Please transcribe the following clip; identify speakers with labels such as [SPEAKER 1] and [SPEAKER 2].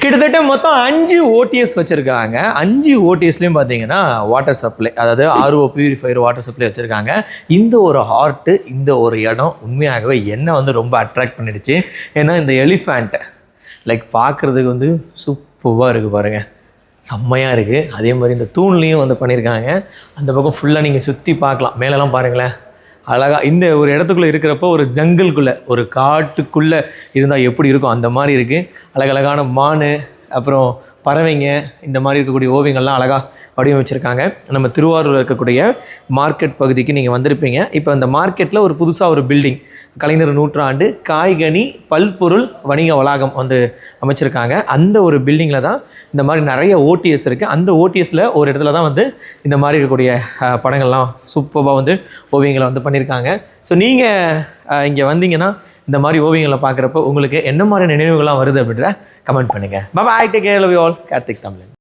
[SPEAKER 1] கிட்டத்தட்ட மொத்தம் 5 ஓடிஎஸ் வச்சுருக்காங்க. 5 ஓடிஎஸ்லேயும் பார்த்தீங்கன்னா வாட்டர் சப்ளை, அதாவது ஆர்ஓ பியூரிஃபையர் வாட்டர் சப்ளை வச்சுருக்காங்க. இந்த ஒரு ஆர்ட்டு, இந்த ஒரு இடம் உண்மையாகவே என்ன வந்து ரொம்ப அட்ராக்ட் பண்ணிடுச்சு. ஏன்னா இந்த எலிஃபேண்ட் லைக் பார்க்குறதுக்கு வந்து சூப்பராக இருக்குது பாருங்கள், செம்மையாக இருக்குது. அதே மாதிரி இந்த தூண்லேயும் வந்து பண்ணியிருக்காங்க. அந்த பக்கம் ஃபுல்லாக நீங்கள் சுற்றி பார்க்கலாம். மேலெல்லாம் பாருங்களேன், அழகாக இந்த ஒரு இடத்துக்குள்ளே இருக்கிறப்போ ஒரு ஜங்கிள்குள்ளே, ஒரு காட்டுக்குள்ளே இருந்தால் எப்படி இருக்கும் அந்த மாதிரி இருக்குது. அழகழகான மான், அப்புறம் பறவைங்க, இந்த மாதிரி இருக்கக்கூடிய ஓவியங்கள்லாம் அழகாக வடிவமைச்சிருக்காங்க. நம்ம திருவாரூரில் இருக்கக்கூடிய மார்க்கெட் பகுதிக்கு நீங்கள் வந்திருப்பீங்க. இப்போ அந்த மார்க்கெட்டில் ஒரு புதுசாக ஒரு பில்டிங், கலைஞர் நூற்றாண்டு காய்கனி பல்பொருள் வணிக வளாகம் வந்து அமைச்சிருக்காங்க. அந்த ஒரு பில்டிங்கில் தான் இந்த மாதிரி நிறைய ஓடிஎஸ் இருக்குது. அந்த ஓடிஎஸில் ஒரு இடத்துல தான் வந்து இந்த மாதிரி இருக்கக்கூடிய படங்கள்லாம் சூப்பராக வந்து ஓவியங்களை வந்து பண்ணியிருக்காங்க. ஸோ நீங்கள் இங்கே வந்தீங்கன்னா இந்த மாதிரி ஓவியங்களை பார்க்குறப்போ உங்களுக்கு என்ன மாதிரி நினைவுகள்லாம் வருது அப்படின்றத கமெண்ட் பண்ணுங்கள். Bye, take care, love you all. Karthik தமிழன்.